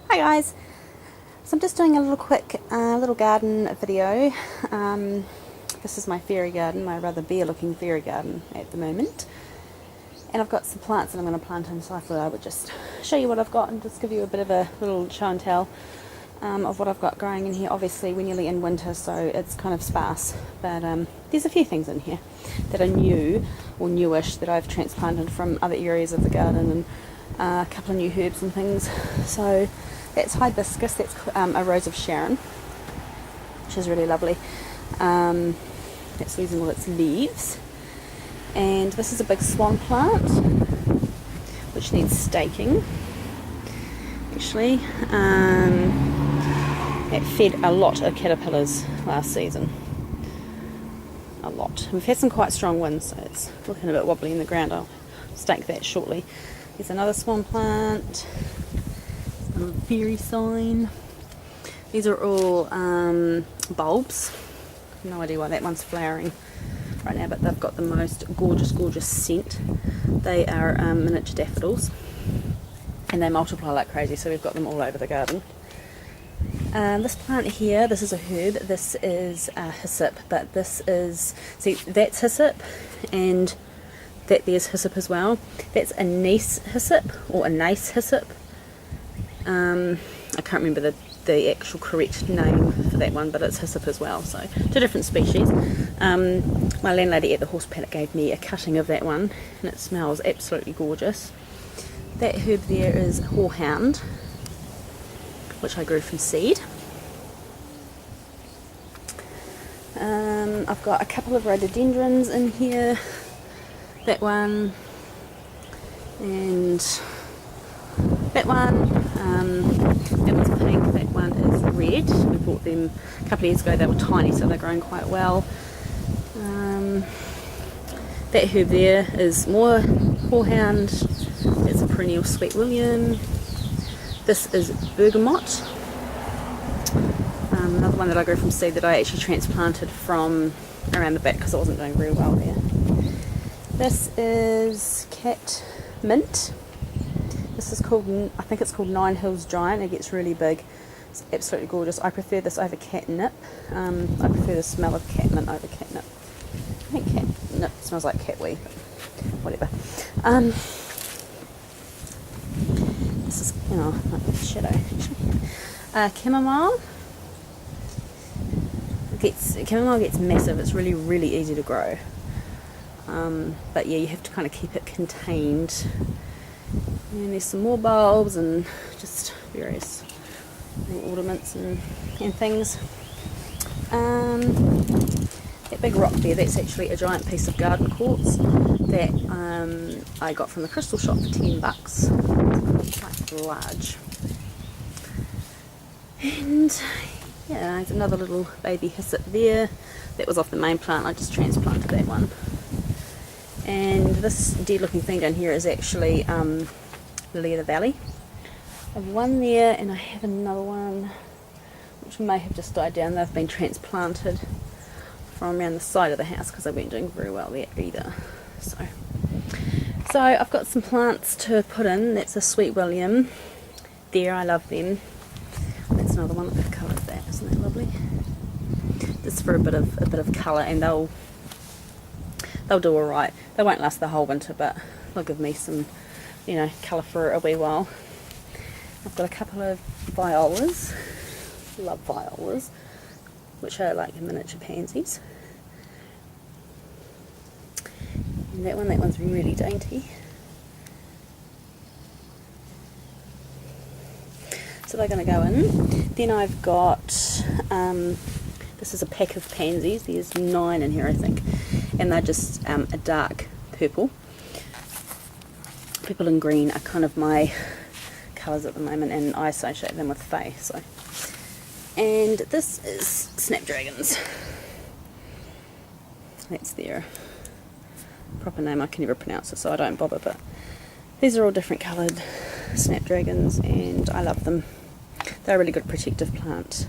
Hi guys, so I'm just doing a little quick little garden video. This is my fairy garden, my rather bare looking fairy garden at the moment, and I've got some plants that I'm going to plant in, so I thought I would just show you what I've got and just give you a bit of a little show and tell of what I've got growing in here. Obviously we're nearly in winter, so it's kind of sparse, but there's a few things in here that are new or newish that I've transplanted from other areas of the garden, and a couple of new herbs and things. So that's hibiscus, that's a rose of Sharon, which is really lovely. It's losing all its leaves. And this is a big swan plant, which needs staking, actually. It fed a lot of caterpillars last season. A lot. We've had some quite strong winds, so it's looking a bit wobbly in the ground. I'll stake that shortly. There's another swan plant. A fairy sign. These are all bulbs. No idea why that one's flowering right now, but they've got the most gorgeous scent. They are miniature daffodils, and they multiply like crazy, so we've got them all over the garden. This plant here, this is a herb. This is hyssop, but this is, see, that's hyssop, and that there's hyssop as well. That's anise hyssop, or anise hyssop. I can't remember the actual correct name for that one, but it's hyssop as well, so two different species. My landlady at the horse paddock gave me a cutting of that one, and it smells absolutely gorgeous. That herb there is horehound, which I grew from seed. I've got a couple of rhododendrons in here, that one, and that one. That one's pink, that one is red. We bought them a couple of years ago. They were tiny, so they're growing quite well. That herb there is more horehound. It's a perennial sweet william. This is bergamot. Another one that I grew from seed that I actually transplanted from around the back because I wasn't doing very well there. This is cat mint. This is called, I think it's called Nine Hills Giant. It gets really big. It's absolutely gorgeous. I prefer this over catnip. I prefer the smell of catmint over catnip. I think catnip smells like cat wee, but whatever. This is, like a shadow actually. Chamomile. Chamomile gets massive. It's really easy to grow. But yeah, you have to kind of keep it contained. And there's some more bulbs and just various ornaments and things. That big rock there, that's actually a giant piece of garden quartz that I got from the crystal shop for $10. Quite large. And yeah, there's another little baby hyssop there. That was off the main plant. I just transplanted that one. And this dead looking thing down here is actually Lily of the Valley. I have one there, and I have another one which may have just died down. They've been transplanted from around the side of the house because they weren't doing very well there either. So I've got some plants to put in. That's a sweet william. There, I love them. That's another one. Look at the colour of that. Isn't that lovely? Just for a bit of colour, and they'll do all right. They won't last the whole winter, but they'll give me some, colour for a wee while. I've got a couple of violas. Love violas, which are like miniature pansies. And that one's really dainty. So they're going to go in. Then I've got, this is a pack of pansies. There's 9 in here, I think. And they're just a dark purple. Purple and green are kind of my colours at the moment, and I associate them with fae. So, and this is snapdragons. That's their proper name. I can never pronounce it, so I don't bother. But these are all different coloured snapdragons, and I love them. They're a really good protective plant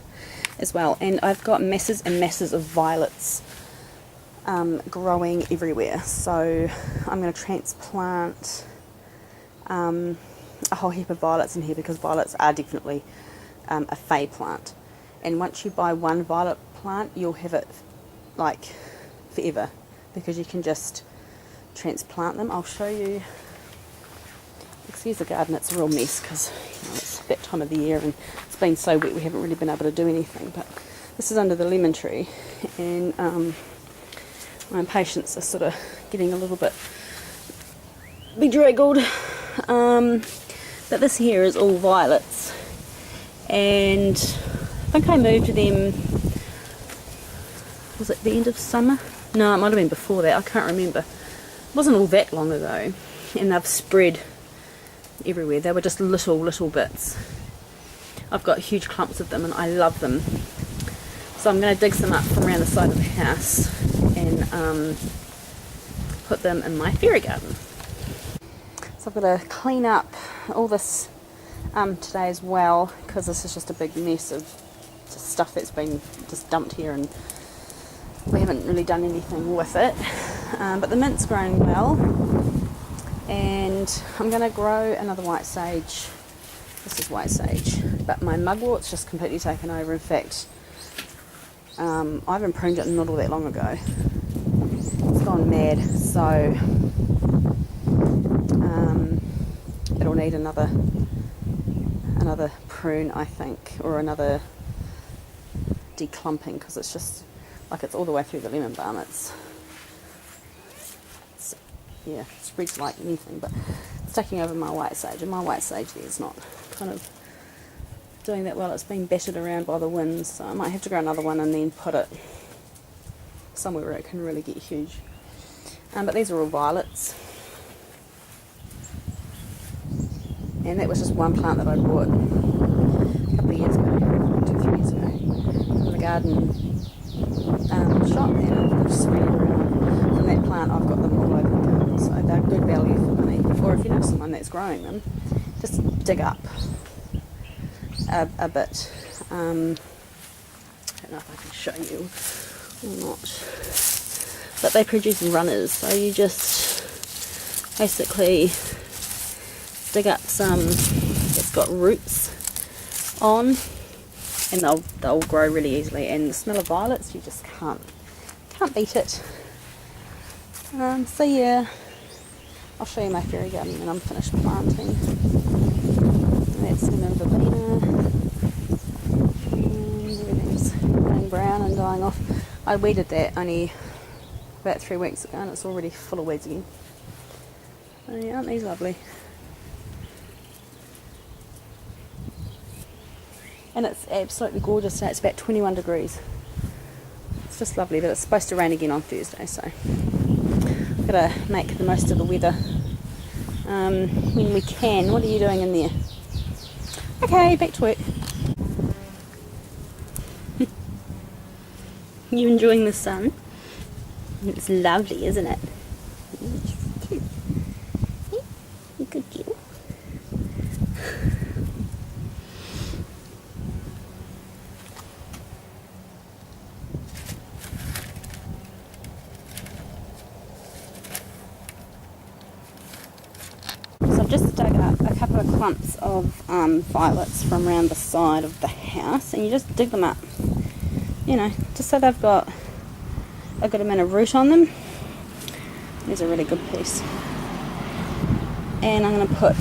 as well. And I've got masses and masses of violets growing everywhere. So I'm going to transplant a whole heap of violets in here because violets are definitely a fey plant. And once you buy one violet plant, you'll have it like forever because you can just transplant them. I'll show you. Excuse the garden, it's a real mess because it's that time of the year and it's been so wet we haven't really been able to do anything. But this is under the lemon tree, and my impatience is sort of getting a little bit bedraggled. But this here is all violets, and I think I moved them, was it the end of summer? No, it might have been before that, I can't remember. It wasn't all that long ago, and they've spread everywhere. They were just little bits. I've got huge clumps of them and I love them. So I'm going to dig some up from around the side of the house and put them in my fairy garden. So I've got to clean up all this today as well, because this is just a big mess of just stuff that's been just dumped here and we haven't really done anything with it. But the mint's growing well, and I'm going to grow another white sage. This is white sage, but my mugwort's just completely taken over. In fact, I haven't pruned it not all that long ago. It's gone mad, so it'll need another prune, I think, or another declumping, because it's just like it's all the way through the lemon balm. It's yeah, spreads like anything, but it's taking over my white sage, and my white sage there is not kind of doing that well. It's been battered around by the wind, so I might have to grow another one and then put it somewhere where it can really get huge. But these are all violets, and that was just one plant that I bought a couple of years ago, 2-3 years ago, from the garden shop, and I've just spread it around. From that plant I've got them all over the garden, so they're good value for money. Or if you know someone that's growing them, just dig up a bit. I don't know if I can show you or not, but they produce runners, so you just basically dig up some that's got roots on, and they'll grow really easily. And the smell of violets, you just can't beat it. So yeah, I'll show you my fairy garden when I'm finished planting. And that's lemon verbena, and everything's going brown and dying off. I weeded that only about 3 weeks ago, and it's already full of weeds again. So yeah, aren't these lovely? And it's absolutely gorgeous today. It's about 21 degrees. It's just lovely, but it's supposed to rain again on Thursday, so I've got to make the most of the weather when we can. What are you doing in there? Okay, back to work. You enjoying the sun? It's lovely, isn't it? It's cute. Good girl. So I've just dug up a couple of clumps of violets from around the side of the house, and you just dig them up, you know, just so they've got a good amount of root on them. There's a really good piece. And I'm going to put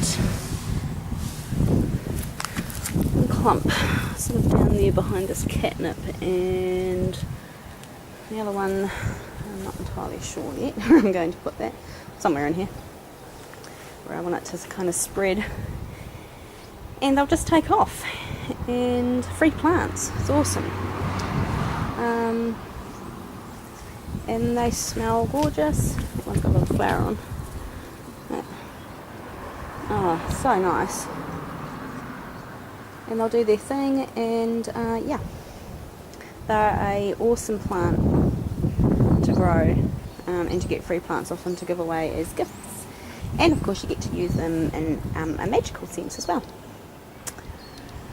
a clump sort of down there behind this catnip, and the other one, I'm not entirely sure yet where I'm going to put that. Somewhere in here where I want it to kind of spread, and they'll just take off. And free plants, it's awesome. And they smell gorgeous. That one's got a little flower on. Oh, so nice. And they'll do their thing, and yeah, they're an awesome plant to grow and to get free plants off and to give away as gifts. And of course you get to use them in a magical sense as well.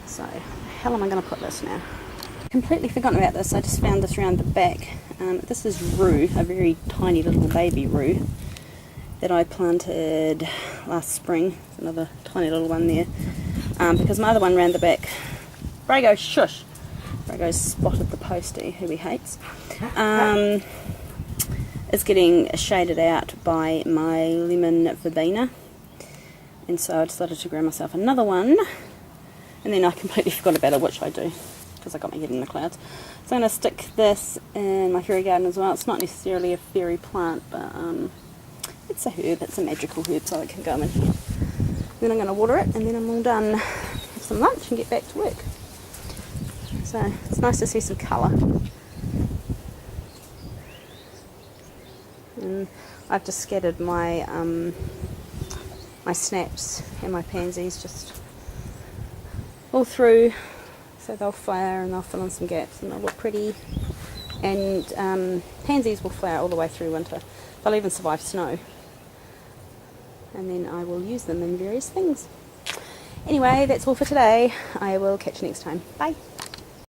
So, how am I going to put this now? Completely forgotten about this. I just found this around the back. This is rue, a very tiny little baby rue that I planted last spring. Another tiny little one there. Because my other one round the back, Brago, shush! Brago's spotted the postie, who he hates. Is getting shaded out by my lemon verbena. And so I decided to grab myself another one. And then I completely forgot about it, which I do, because I got my head in the clouds. So I'm going to stick this in my fairy garden as well. It's not necessarily a fairy plant, but it's a herb. It's a magical herb, so it can go in here. Then I'm going to water it, and then I'm all done. Have some lunch and get back to work. So it's nice to see some colour. And I've just scattered my my snaps and my pansies just all through, so they'll flower and they'll fill in some gaps and they'll look pretty. And pansies will flower all the way through winter. They'll even survive snow. And then I will use them in various things. Anyway, that's all for today. I will catch you next time. Bye.